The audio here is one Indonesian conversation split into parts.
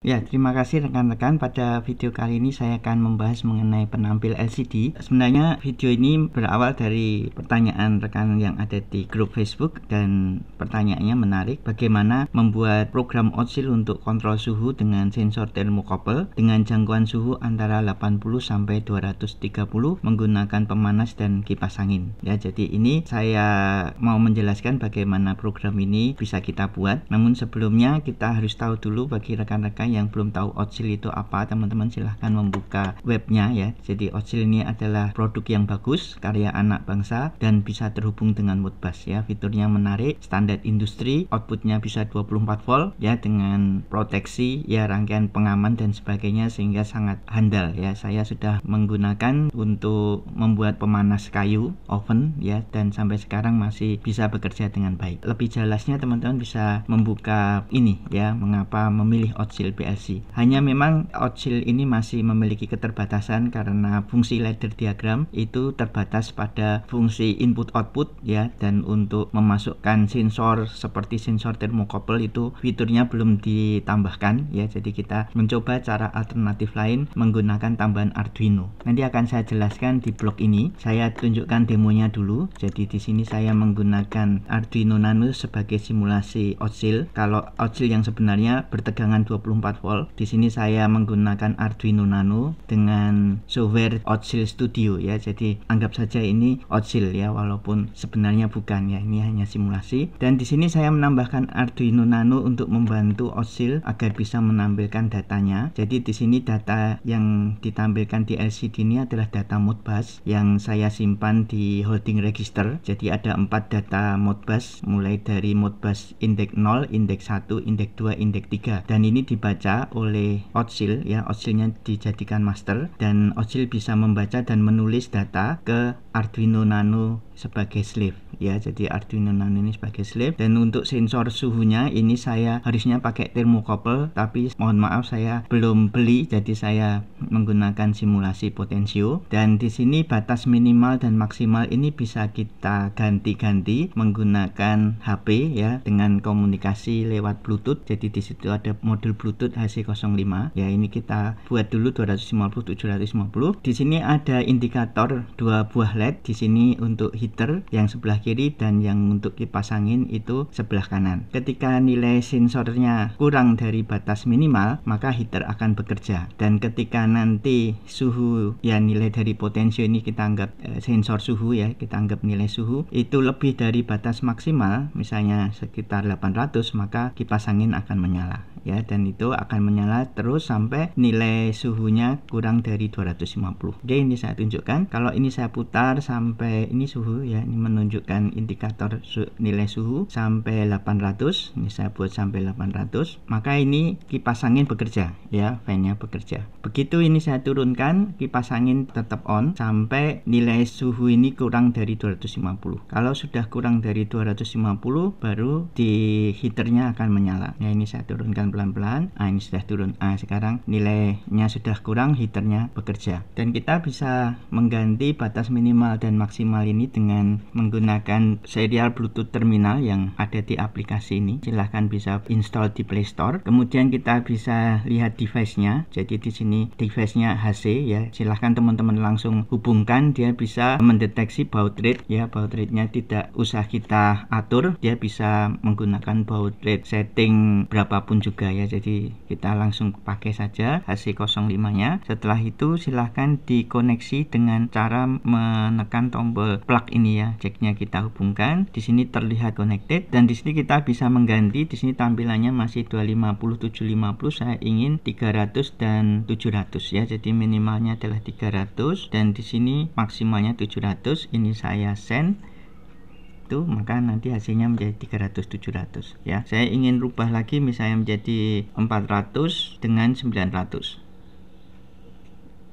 Ya, terima kasih rekan-rekan. Pada video kali ini saya akan membahas mengenai penampil LCD. Sebenarnya video ini berawal dari pertanyaan rekan yang ada di grup Facebook, dan pertanyaannya menarik. Bagaimana membuat program Otsil untuk kontrol suhu dengan sensor thermocouple dengan jangkauan suhu antara 80 sampai 230 menggunakan pemanas dan kipas angin. Ya, jadi ini saya mau menjelaskan bagaimana program ini bisa kita buat. Namun sebelumnya kita harus tahu dulu, bagi rekan-rekan yang belum tahu Otsil itu apa, teman-teman silahkan membuka webnya ya. Jadi Otsil ini adalah produk yang bagus, karya anak bangsa, dan bisa terhubung dengan Modbus ya. Fiturnya menarik, standar industri, outputnya bisa 24 volt ya, dengan proteksi ya, rangkaian pengaman dan sebagainya, sehingga sangat handal ya. Saya sudah menggunakan untuk membuat pemanas kayu, oven ya, dan sampai sekarang masih bisa bekerja dengan baik. Lebih jelasnya teman-teman bisa membuka ini ya, mengapa memilih Otsil PLC. Hanya memang Otsil ini masih memiliki keterbatasan karena fungsi ladder diagram itu terbatas pada fungsi input output ya, dan untuk memasukkan sensor seperti sensor thermocouple itu fiturnya belum ditambahkan ya. Jadi kita mencoba cara alternatif lain menggunakan tambahan Arduino. Nanti akan saya jelaskan di blog ini. Saya tunjukkan demonya dulu. Jadi di sini saya menggunakan Arduino Nano sebagai simulasi Otsil. Kalau Otsil yang sebenarnya bertegangan 24 volt. Di sini saya menggunakan Arduino Nano dengan software Otsil Studio ya. Jadi anggap saja ini Otsil ya, walaupun sebenarnya bukan ya. Ini hanya simulasi. Dan di sini saya menambahkan Arduino Nano untuk membantu Otsil agar bisa menampilkan datanya. Jadi di sini data yang ditampilkan di LCD ini adalah data Modbus yang saya simpan di holding register. Jadi ada 4 data Modbus, mulai dari Modbus indeks 0, indeks 1, indeks 2, indeks 3. Dan ini dibaca oleh Otsil ya. Otsilnya dijadikan master, dan Otsil bisa membaca dan menulis data ke Arduino Nano sebagai slave ya. Jadi Arduino Nano ini sebagai slave. Dan untuk sensor suhunya ini saya harusnya pakai thermocouple, tapi mohon maaf saya belum beli, jadi saya menggunakan simulasi potensio. Dan di sini batas minimal dan maksimal ini bisa kita ganti-ganti menggunakan HP ya, dengan komunikasi lewat Bluetooth. Jadi di situ ada modul Bluetooth HC05 ya. Ini kita buat dulu 250 750. Di sini ada indikator 2 buah LED. Di sini untuk heater yang sebelah kiri, dan yang untuk kipas angin itu sebelah kanan. Ketika nilai sensornya kurang dari batas minimal, maka heater akan bekerja. Dan ketika nanti suhu ya, nilai dari potensio ini kita anggap sensor suhu ya, kita anggap nilai suhu itu lebih dari batas maksimal, misalnya sekitar 800, maka kipas angin akan menyala ya. Dan itu akan menyala terus sampai nilai suhunya kurang dari 250. Oke, ini saya tunjukkan. Kalau ini saya putar sampai ini suhu ya, ini menunjukkan indikator nilai suhu sampai 800. Ini saya buat sampai 800, maka ini kipas angin bekerja ya, fan-nya bekerja. Begitu ini saya turunkan, kipas angin tetap on sampai nilai suhu ini kurang dari 250. Kalau sudah kurang dari 250 baru di heaternya akan menyala. Ya, ini saya turunkan pelan-pelan. Ini sudah turun. Sekarang nilainya sudah kurang, heaternya bekerja. Dan kita bisa mengganti batas minimal dan maksimal ini dengan menggunakan serial Bluetooth terminal yang ada di aplikasi ini. Silahkan bisa install di Play Store. Kemudian kita bisa lihat device-nya. Jadi di sini device-nya HC ya. Silahkan teman-teman langsung hubungkan. Dia bisa mendeteksi baud rate ya. Baud rate-nya tidak usah kita atur. Dia bisa menggunakan baud rate setting berapapun juga ya. Jadi kita langsung pakai saja HC05-nya. Setelah itu silahkan dikoneksi dengan cara menekan tombol plug ini ya. Jack-nya kita hubungkan. Di sini terlihat connected, dan di sini kita bisa mengganti. Di sini tampilannya masih 250 750. Saya ingin 300 dan 700 ya. Jadi minimalnya adalah 300 dan di sini maksimalnya 700. Ini saya send itu, maka nanti hasilnya menjadi 300 700 ya. Saya ingin rubah lagi misalnya menjadi 400 dengan 900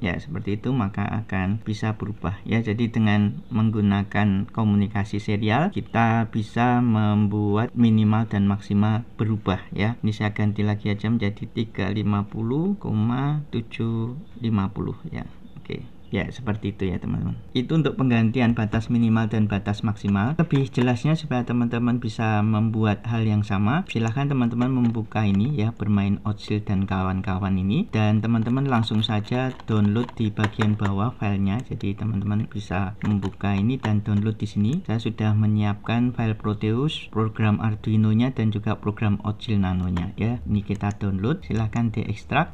ya, seperti itu, maka akan bisa berubah ya. Jadi dengan menggunakan komunikasi serial kita bisa membuat minimal dan maksimal berubah ya. Ini saya ganti lagi aja menjadi 350,750 ya. Oke. Ya, seperti itu ya teman-teman. Itu untuk penggantian batas minimal dan batas maksimal. Lebih jelasnya supaya teman-teman bisa membuat hal yang sama, silahkan teman-teman membuka ini ya, bermain Odsil dan kawan-kawan ini, dan teman-teman langsung saja download di bagian bawah filenya. Jadi teman-teman bisa membuka ini dan download di sini. Saya sudah menyiapkan file Proteus, program Arduino-nya dan juga program Odsil Nano-nya ya. Ini kita download, silahkan diekstrak.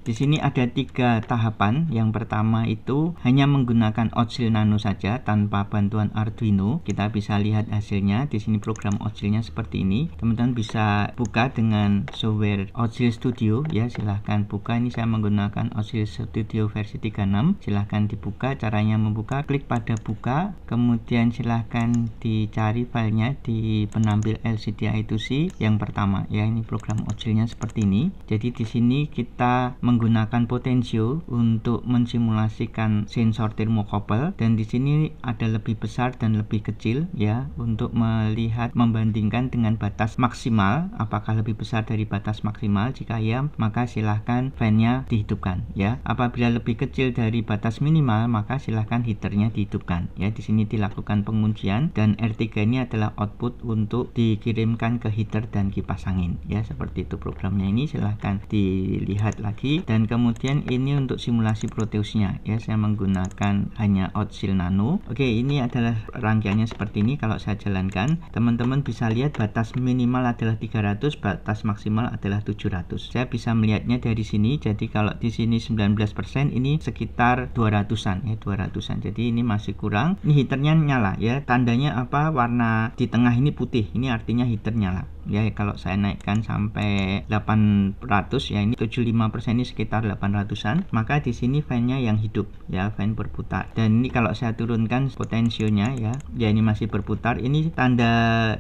Di sini ada 3 tahapan. Yang pertama itu hanya menggunakan Odsil Nano saja tanpa bantuan Arduino. Kita bisa lihat hasilnya. Di sini program Odsilnya seperti ini. Teman-teman bisa buka dengan software Odsil Studio ya. Silahkan buka. Ini saya menggunakan Odsil Studio versi 36. Silahkan dibuka. Caranya membuka, klik pada buka. Kemudian silahkan dicari filenya di penampil LCD I2C yang pertama ya. Ini program Odsilnya seperti ini. Jadi di sini kita menggunakan potensio untuk mensimulasikan sensor termokopel, dan di sini ada lebih besar dan lebih kecil ya, untuk melihat membandingkan dengan batas maksimal, apakah lebih besar dari batas maksimal. Jika ya, maka silahkan fan-nya dihidupkan ya. Apabila lebih kecil dari batas minimal, maka silahkan heaternya dihidupkan ya. Di sini dilakukan penguncian dan R3 ini adalah output untuk dikirimkan ke heater dan kipas angin ya. Seperti itu programnya. Ini silahkan dilihat lagi. Dan kemudian ini untuk simulasi Proteusnya ya, saya menggunakan hanya Odsil Nano. Oke, ini adalah rangkaiannya seperti ini. Kalau saya jalankan, teman-teman bisa lihat batas minimal adalah 300, batas maksimal adalah 700. Saya bisa melihatnya dari sini. Jadi kalau di sini 19%, ini sekitar 200-an ya, 200-an. Jadi ini masih kurang. Ini heaternya nyala ya. Tandanya apa? Warna di tengah ini putih. Ini artinya heater nyala. Ya, kalau saya naikkan sampai 800 ya, ini 75%, ini sekitar 800-an, maka di sini fan-nya yang hidup ya, fan berputar. Dan ini kalau saya turunkan potensionya ya, ini masih berputar. Ini tanda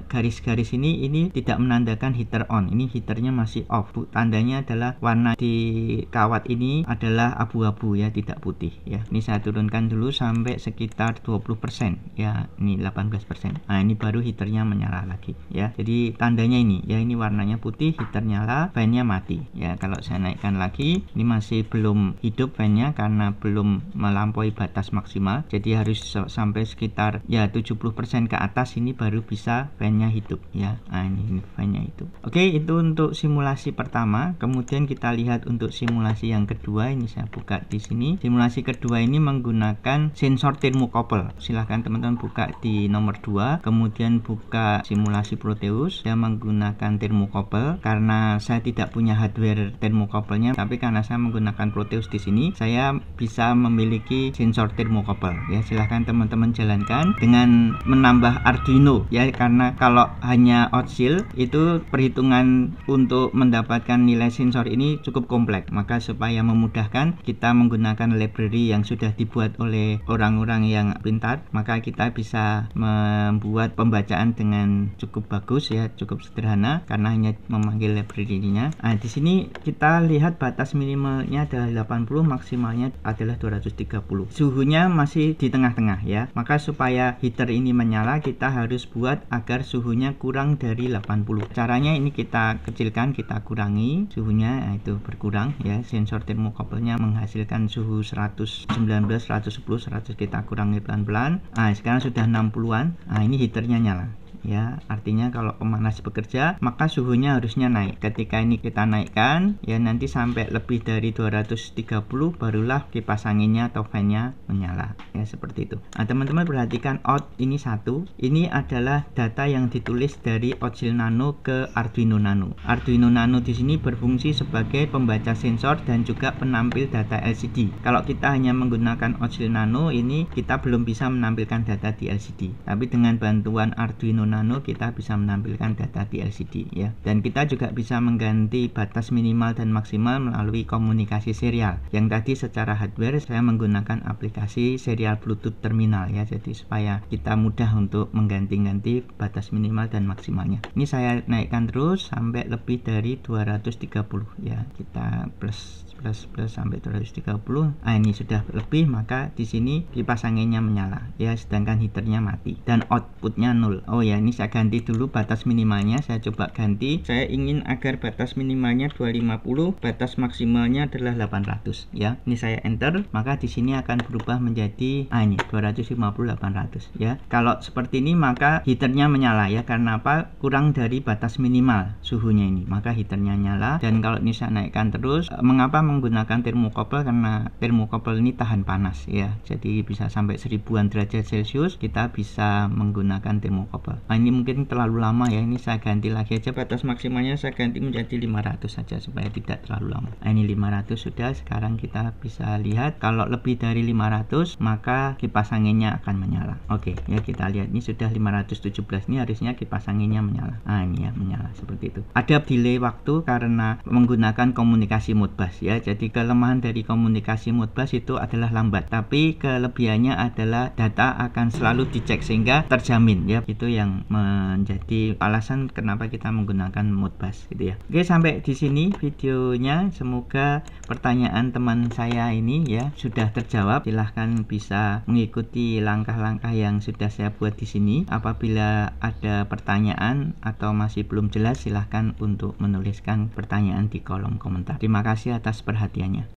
garis-garis ini tidak menandakan heater on. Ini heaternya masih off. Tandanya adalah warna di kawat ini adalah abu-abu ya, tidak putih ya. Ini saya turunkan dulu sampai sekitar 20% ya, ini 18%. Nah, ini baru heaternya menyala lagi ya. Jadi tandanya ini ya, ini warnanya putih, heater nyala, fan-nya mati ya. Kalau saya naikkan lagi, ini masih belum hidup fan-nya karena belum melampaui batas maksimal. Jadi harus sampai sekitar ya 70% ke atas, ini baru bisa fan-nya hidup ya. Nah, ini fan-nya hidup. Oke, itu untuk simulasi pertama. Kemudian kita lihat untuk simulasi yang kedua. Ini saya buka di sini. Simulasi kedua ini menggunakan sensor termokopel. Silahkan teman-teman buka di nomor 2, kemudian buka simulasi Proteus. Saya menggunakan termokopel karena saya tidak punya hardware termokopelnya, tapi karena saya menggunakan Proteus di sini, saya bisa memiliki sensor termokopel ya. Silahkan teman-teman jalankan dengan menambah Arduino ya, karena kalau hanya Odsil itu perhitungan untuk mendapatkan nilai sensor ini cukup kompleks. Maka supaya memudahkan, kita menggunakan library yang sudah dibuat oleh orang-orang yang pintar, maka kita bisa membuat pembacaan dengan cukup bagus ya, cukup sederhana karena hanya memanggil library-nya. Nah, di sini kita lihat batas minimalnya adalah 80, maksimalnya adalah 230. Suhunya masih di tengah-tengah ya. Maka supaya heater ini menyala, kita harus buat agar suhunya kurang dari 80. Caranya ini kita kecilkan, kita kurangi suhunya, nah itu berkurang ya. Sensor termokopelnya menghasilkan suhu 119, 110, 100, kita kurangi pelan-pelan. Nah, sekarang sudah 60-an. Nah, ini heaternya nyala ya, artinya kalau pemanas bekerja maka suhunya harusnya naik. Ketika ini kita naikkan ya, nanti sampai lebih dari 230 barulah kipas anginnya atau fan-nya menyala ya, seperti itu. Nah, teman-teman perhatikan out ini satu, ini adalah data yang ditulis dari Odsil Nano ke Arduino Nano. Arduino Nano di sini berfungsi sebagai pembaca sensor dan juga penampil data LCD. Kalau kita hanya menggunakan Odsil Nano, ini kita belum bisa menampilkan data di LCD, tapi dengan bantuan Arduino Nano kita bisa menampilkan data di LCD ya. Dan kita juga bisa mengganti batas minimal dan maksimal melalui komunikasi serial. Yang tadi secara hardware saya menggunakan aplikasi serial Bluetooth terminal ya, jadi supaya kita mudah untuk mengganti-ganti batas minimal dan maksimalnya. Ini saya naikkan terus sampai lebih dari 230 ya. Kita plus sampai 230. Nah, ini sudah lebih, maka di sini kipas anginnya menyala ya, sedangkan heaternya mati dan outputnya 0. Oh ya, ini saya ganti dulu batas minimalnya. Saya coba ganti. Saya ingin agar batas minimalnya 250, batas maksimalnya adalah 800 ya. Ini saya enter, maka di sini akan berubah menjadi ini 250 800 ya. Kalau seperti ini maka heaternya menyala ya. Karena apa? Kurang dari batas minimal suhunya ini, maka heaternya nyala. Dan kalau ini saya naikkan terus, mengapa menggunakan thermocouple? Karena thermocouple ini tahan panas ya. Jadi bisa sampai 1000-an derajat Celcius kita bisa menggunakan thermocouple. Nah, ini mungkin terlalu lama ya. Ini saya ganti lagi aja, batas maksimalnya saya ganti menjadi 500 saja supaya tidak terlalu lama. Nah, ini 500 sudah. Sekarang kita bisa lihat kalau lebih dari 500 maka kipas anginnya akan menyala. Oke ya, kita lihat ini sudah 517. Ini harusnya kipas anginnya menyala. Nah, ini ya menyala seperti itu. Ada delay waktu karena menggunakan komunikasi Modbus ya. Jadi kelemahan dari komunikasi Modbus itu adalah lambat, tapi kelebihannya adalah data akan selalu dicek sehingga terjamin ya. Itu yang menjadi alasan kenapa kita menggunakan Modbus gitu ya. Oke, sampai di sini videonya. Semoga pertanyaan teman saya ini ya sudah terjawab. Silahkan bisa mengikuti langkah-langkah yang sudah saya buat di sini. Apabila ada pertanyaan atau masih belum jelas, silahkan untuk menuliskan pertanyaan di kolom komentar. Terima kasih atas perhatiannya.